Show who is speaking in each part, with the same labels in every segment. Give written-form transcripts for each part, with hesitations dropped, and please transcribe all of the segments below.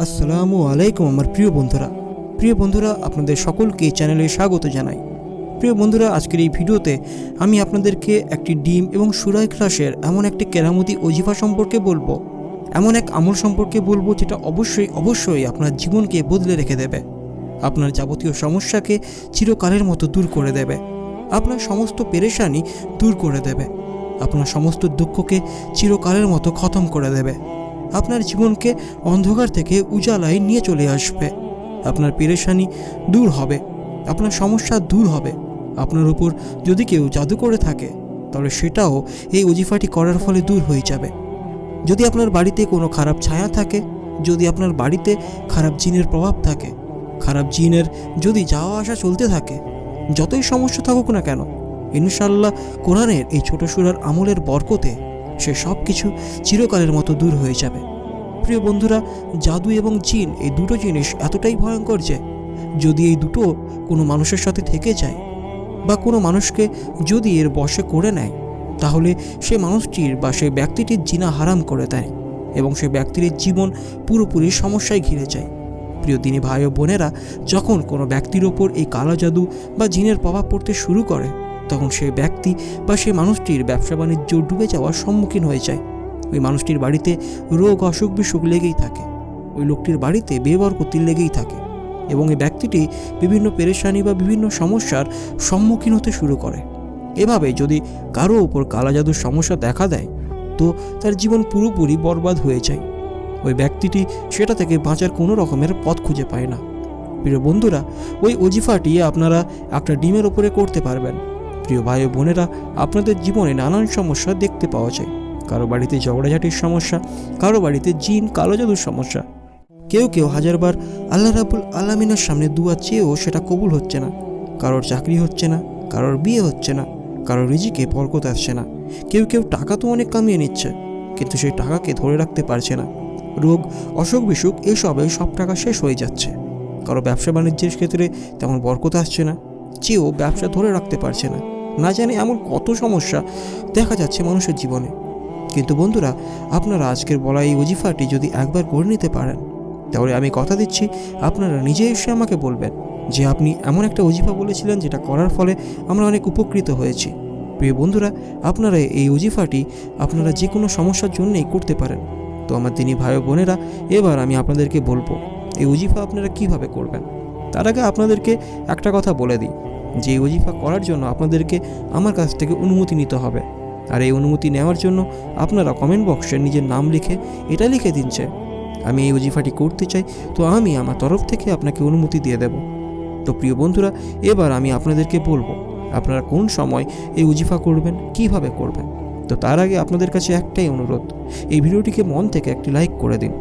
Speaker 1: আসসালামু আলাইকুম আমার প্রিয় বন্ধুরা আপনাদের সকলকে চ্যানেলে স্বাগত জানাই। প্রিয় বন্ধুরা, আজকের এই ভিডিওতে আমি আপনাদেরকে একটি ডিম এবং সূরা ইখলাসের এমন একটি কেরামতি ওজিফা সম্পর্কে বলবো, এমন এক আমল সম্পর্কে বলবো যেটা অবশ্যই আপনার জীবনকে বদলে রেখে দেবে, আপনার যাবতীয় সমস্যাকে চিরকালের মতো দূর করে দেবে, আপনার সমস্ত পেরেশানি দূর করে দেবে, আপনার সমস্ত দুঃখকে চিরকালের মতো খতম করে দেবে, আপনার জীবনকে অন্ধকার থেকে উজালায় নিয়ে চলে আসবে, আপনার পেরেশানি দূর হবে, আপনার সমস্যা দূর হবে। আপনার উপর যদি কেউ জাদু করে থাকে তাহলে সেটাও এই ওজিফাটি করার ফলে দূর হয়ে যাবে। যদি আপনার বাড়িতে কোনো খারাপ ছায়া থাকে, যদি আপনার বাড়িতে খারাপ জিনের প্রভাব থাকে, খারাপ জিনের যদি যাওয়া আসা চলতে থাকে, যতই সমস্যা থাকুক না কেন, ইনশাআল্লাহ কোরআনের এই ছোট সূরার আমলের বরকতে সে সব কিছু চিরকালের মতো দূর হয়ে যাবে। প্রিয় বন্ধুরা, জাদু এবং জিন এই দুটো জিনিস এতটাই ভয়ঙ্কর যে যদি এই দুটো কোনো মানুষের সাথে থেকে যায় বা কোনো মানুষকে যদি এর বশে করে নেয়, তাহলে সে মানুষটির বা সেই ব্যক্তিটির জিনা হারাম করে দেয় এবং সে ব্যক্তির জীবন পুরোপুরি সমস্যায় ঘিরে যায়। প্রিয় দিনী ভাই ও বোনেরা, যখন কোনো ব্যক্তির ওপর এই কালো জাদু বা জিনের প্রভাব পড়তে শুরু করে, তখন সেই ব্যক্তি বা সেই মানুষটির ব্যবসা বাণিজ্য ডুবে যাওয়ার সম্মুখীন হয়ে যায়। ওই মানুষটির বাড়িতে রোগ অসুখ বিসুখ লেগেই থাকে, ওই লোকটির বাড়িতে বেবরকতি লেগেই থাকে এবং এই ব্যক্তিটি বিভিন্ন পেরেশানি বা বিভিন্ন সমস্যার সম্মুখীন হতে শুরু করে। এভাবে যদি কারো ওপর কালা জাদুর সমস্যা দেখা দেয়, তো তার জীবন পুরোপুরি বরবাদ হয়ে যায়। ওই ব্যক্তিটি সেটা থেকে বাঁচার কোনো রকমের পথ খুঁজে পায় না। প্রিয় বন্ধুরা, ওই ওজিফাটি আপনারা একটা ডিমের ওপরে করতে পারবেন। প্রিয় ভাই ও বোনেরা, আপনাদের জীবনে নানান সমস্যা দেখতে পাওয়া যায়। কারো বাড়িতে ঝগড়াঝাটির সমস্যা, কারো বাড়িতে জিন কালো জাদুর সমস্যা, কেউ হাজারবার আল্লাহ রাব্বুল আলামিনের সামনে দুয়া চেয়েও সেটা কবুল হচ্ছে না, কারোর চাকরি হচ্ছে না, কারোর বিয়ে হচ্ছে না, কারোর রিজিকে বরকত আসছে না, কেউ টাকা তো অনেক কামিয়ে নিচ্ছে কিন্তু সেই টাকাকে ধরে রাখতে পারছে না, রোগ অসুখ বিসুখ এসবে সব টাকা শেষ হয়ে যাচ্ছে, কারো ব্যবসা বাণিজ্যের ক্ষেত্রে তেমন বরকত আসছে না, চেয়েও ব্যবসা ধরে রাখতে পারছে না, না জানি এমন কত সমস্যা দেখা যাচ্ছে মানুষের জীবনে। কিন্তু বন্ধুরা, আপনারা আজকের বলা এই ওজিফাটি যদি একবার করে নিতে পারেন, তাহলে আমি কথা দিচ্ছি আপনারা নিজে এসে আমাকে বলবেন যে আপনি এমন একটা ওজিফা বলেছিলেন যেটা করার ফলে আমরা অনেক উপকৃত হয়েছি। প্রিয় বন্ধুরা, আপনারা এই ওজিফাটি আপনারা যে কোনো সমস্যার জন্যই করতে পারেন। তো আমার দিনী ভাই ও বোনেরা, এবার আমি আপনাদেরকে বলবো এই ওজিফা আপনারা কিভাবে করবেন। তার আগে আপনাদেরকে একটা কথা বলে দিই যে এই ওজিফা করার জন্য আপনাদেরকে আমার কাছ থেকে অনুমতি নিতে হবে। আর এই অনুমতি নেওয়ার জন্য আপনারা কমেন্ট বক্সে নিজের নাম লিখে এটা লিখে দিন যে আমি এই ওজিফাটি করতে চাই, তো আমি আমার তরফ থেকে আপনাকে অনুমতি দিয়ে দেব। তো প্রিয় বন্ধুরা, এবার আমি আপনাদেরকে বলবো আপনারা কোন সময় এই ওজিফা করবেন, কিভাবে করবেন। তো তার আগে আপনাদের কাছে একটাই অনুরোধ, এই ভিডিওটিকে মন থেকে একটি লাইক করে দিন।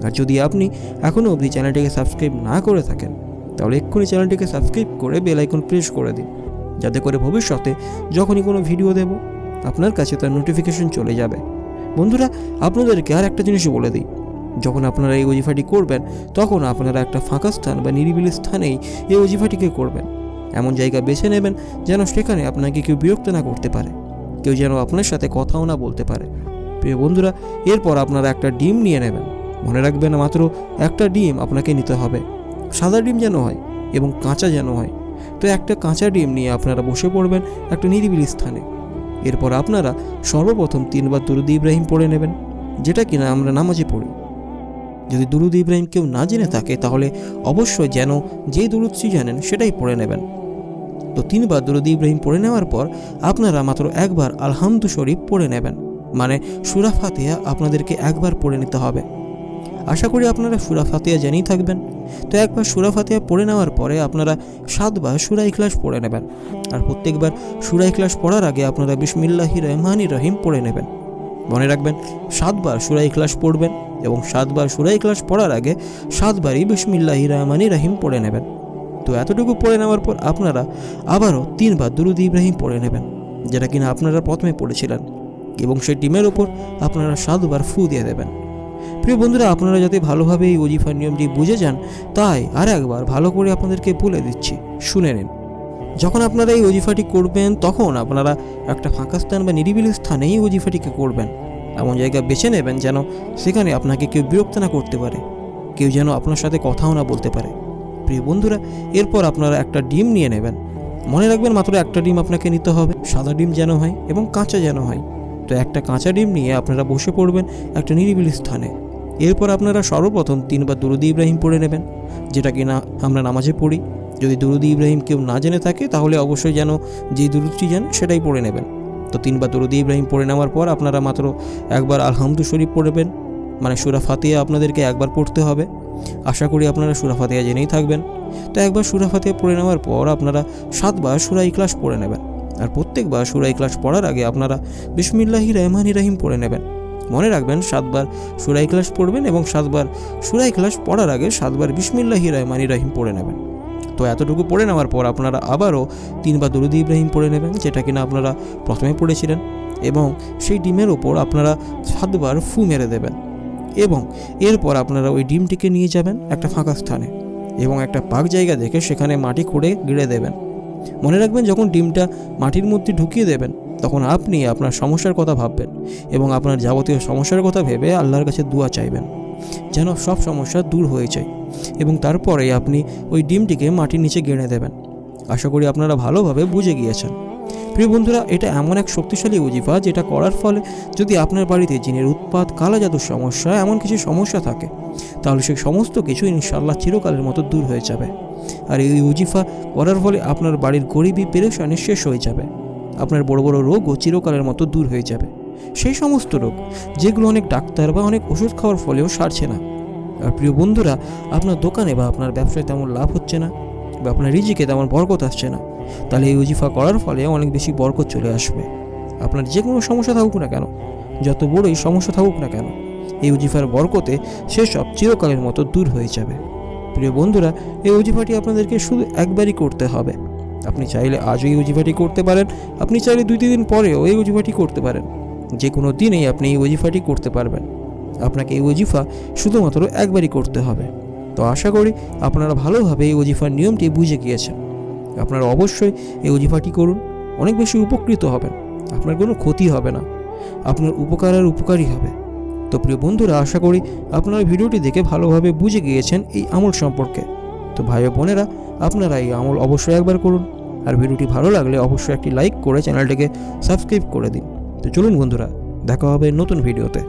Speaker 1: আর যদি আপনি এখনও অবধি চ্যানেলটিকে সাবস্ক্রাইব না করে থাকেন, তাহলে এক্ষুনি চ্যানেলটিকে সাবস্ক্রাইব করে বেল আইকন প্রেস করে দিন, যাতে করে ভবিষ্যতে যখনই কোনো ভিডিও দেব আপনার কাছে তার নোটিফিকেশন চলে যাবে। বন্ধুরা, আপনাদেরকে আর একটা জিনিস বলে দিই, যখন আপনারা এই ওজিফাটি করবেন তখন আপনারা একটা ফাঁকা স্থান বা নিরিবিলি স্থানেই এই ওজিফাটিকে করবেন। এমন জায়গা বেছে নেবেন যেন সেখানে আপনাকে কেউ বিরক্ত না করতে পারে, কেউ যেন আপনার সাথে কথাও না বলতে পারে। প্রিয় বন্ধুরা, এরপর আপনারা একটা ডিম নিয়ে নেবেন। মনে রাখবেন মাত্র একটা ডিম আপনাকে নিতে হবে, সাদা ডিম যেন হয় এবং কাঁচা যেন হয়। তো একটা কাঁচা ডিম নিয়ে আপনারা বসে পড়বেন একটা নিরিবিলি স্থানে। এরপর আপনারা সর্বপ্রথম 3 বার দুরূদ ইব্রাহিম পড়ে নেবেন, যেটা কিনা আমরা নামাজে পড়ি। যদি দুরূদ ইব্রাহিম কেউ না জেনে থাকে তাহলে অবশ্যই যেন যে দুরূদটি জানেন সেটাই পড়ে নেবেন। তো 3 বার দুরূদ ইব্রাহিম পড়ে নেওয়ার পর আপনারা মাত্র একবার আলহামদু শরীফ পড়ে নেবেন, মানে সূরা ফাতিহা আপনাদেরকে একবার পড়ে নিতে হবে। আশা করি আপনারা সূরা ফাতিহা জেনেই থাকবেন। তো একবার সূরা ফাতিহা পড়ে নেওয়ার পরে আপনারা 7 বার সূরা ইখলাস পড়ে নেবেন। আর প্রত্যেকবার সূরা ইখলাস পড়ার আগে আপনারা বিসমিল্লাহির রহমানির রহিম পড়ে নেবেন। মনে রাখবেন 7 বার সূরা ইখলাস পড়বেন এবং 7 বার সূরা ইখলাস পড়ার আগে 7 বারই বিসমিল্লাহির রহমানির রহিম পড়ে নেবেন। তো এতটুকু পড়ে নেওয়ার পর আপনারা আবারও 3 বার দুরূদ ইব্রাহিম পড়ে নেবেন, যেটা কিনা আপনারা প্রথমে পড়েছিলেন, এবং সেই ডিমের ওপর আপনারা 7 বার ফু দিয়ে দেবেন। প্রিয় বন্ধুরা, আপনারা যাতে ভালোভাবে এই ওজিফার নিয়মটি বুঝে যান, তাই আর একবার ভালো করে আপনাদেরকে বলে দিচ্ছি, শুনে নিন। যখন আপনারা এই ওজিফাটি করবেন তখন আপনারা একটা ফাঁকা স্থান বা নিরিবিলি স্থানেই ওজিফাটিকে করবেন। এমন জায়গা বেছে নেবেন যেন সেখানে আপনাকে কেউ বিরক্ত না করতে পারে, কেউ যেন আপনার সাথে কথাও না বলতে পারে। প্রিয় বন্ধুরা, এরপর আপনারা একটা ডিম নিয়ে নেবেন। মনে রাখবেন মাত্র একটা ডিম আপনাকে নিতে হবে, সাদা ডিম যেন হয় এবং কাঁচা যেন হয়। তো একটা কাঁচা ডিম নিয়ে আপনারা বসে পড়বেন একটা নিরিবিলি স্থানে। এরপর আপনারা সর্বপ্রথম 3 বার দুরূদ ইব্রাহিম পড়ে নেবেন, যেটা কিনা আমরা নামাজে পড়ি। যদি দুরূদ ইব্রাহিম কেউ না জেনে থাকে তাহলে অবশ্যই যেন যে দুরূদটি জানে সেটাই পড়ে নেবেন। তো 3 বার দুরূদ ইব্রাহিম পড়ে নেওয়ার পর আপনারা মাত্র একবার আলহামদু শরীফ পড়বেন, মানে সূরা ফাতিহা আপনাদেরকে একবার পড়তে হবে। আশা করি আপনারা সূরা ফাতিহা জেনেই থাকবেন। তো একবার সূরা ফাতিহা পড়ে নেওয়ার পর আপনারা 7 বার সূরা ইখলাস পড়ে নেবেন। আর প্রত্যেকবার সূরা ইখলাস পড়ার আগে আপনারা বিসমিল্লাহির রহমানির রহিম পড়ে নেবেন। মনে রাখবেন 7 বার সূরা ইখলাস পড়বেন এবং 7 বার সূরা ইখলাস পড়ার আগে 7 বার বিসমিল্লাহির রহমানির রহিম পড়ে নেবেন। তো এতটুকু পড়ে নেওয়ার পর আপনারা আবারও 3 বার দুরূদ ইব্রাহিম পড়ে নেবেন, যেটা কিনা আপনারা প্রথমে পড়েছিলেন, এবং সেই ডিমের ওপর আপনারা 7 বার ফু মেরে দেবেন। এবং এরপর আপনারা ওই ডিমটিকে নিয়ে যাবেন একটা ফাঁকা স্থানে এবং একটা পাক জায়গা দেখে সেখানে মাটি খুঁড়ে গেড়ে দেবেন। মনে রাখবেন যখন ডিমটা মাটির মধ্যে ঢুকিয়ে দেবেন তখন আপনি আপনার সমস্যার কথা ভাববেন এবং আপনার যাবতীয় সমস্যার কথা ভেবে আল্লাহর কাছে দোয়া চাইবেন যেন সব সমস্যা দূর হয়ে যায়, এবং তারপরে আপনি ওই ডিমটিকে মাটির নিচে গেড়ে দেবেন। আশা করি আপনারা ভালোভাবে বুঝে গিয়েছেন। প্রিয় বন্ধুরা, এটা এমন এক শক্তিশালী ওজিফা যেটা করার ফলে যদি আপনার বাড়িতে জিনের উৎপাত, কালা জাদুর সমস্যা, এমন কিছু সমস্যা থাকে তাহলে সেই সমস্ত কিছু ইনশাআল্লাহ চিরকালের মতো দূর হয়ে যাবে। আর এই ওজিফা করার ফলে আপনার বাড়ির গরিবি পেরেশানি শেষ হয়ে যাবে। আপনার বড় বড় রোগও চিরকালের মতো দূর হয়ে যাবে। সেই সমস্ত রোগ যেগুলো অনেক ডাক্তার বা অনেক ওষুধ খাওয়ার ফলেও সারছে না। আর প্রিয় বন্ধুরা, আপনার দোকানে বা আপনার ব্যবসায় তেমন লাভ হচ্ছে না বা আপনার রিজিকে তেমন বরকত আসছে না, তাহলে এই ওজিফা করার ফলে অনেক বেশি বরকত চলে আসবে। আপনার যে কোনো সমস্যা থাকুক না কেন, যত বড়ই সমস্যা থাকুক না কেন, এই ওজিফার বরকতে সেসব চিরকালের মতো দূর হয়ে যাবে। প্রিয় বন্ধুরা, এই ওজিফাটি আপনাদেরকে শুধু একবারই করতে হবে। আপনি চাইলে আজও এই ওজিফাটি করতে পারেন, আপনি চাইলে 2-3 দিন পরেও এই ওজিফাটি করতে পারেন। যে কোনো দিনেই আপনি এই ওজিফাটি করতে পারবেন। আপনাকে এই ওজিফা শুধুমাত্র একবারই করতে হবে। তো আশা করি আপনারা ভালোভাবে এই ওজিফার নিয়মটি বুঝে গিয়েছেন। আপনারা অবশ্যই এই ওজিফাটি করুন, অনেক বেশি উপকৃত হবেন। আপনার কোনো ক্ষতি হবে না, আপনার উপকারের উপকারই হবে। তো প্রিয় বন্ধুরা, আশা করি আপনারা ভিডিওটি দেখে ভালোভাবে বুঝে গিয়েছেন এই আমল সম্পর্কে। তো ভাই ও বোনেরা, আপনারা এই আমল অবশ্যই একবার করুন। আর ভিডিওটি ভালো লাগলে অবশ্যই একটি লাইক করে চ্যানেলটিকে সাবস্ক্রাইব করে দিন। তো চলুন বন্ধুরা, দেখা হবে নতুন ভিডিওতে।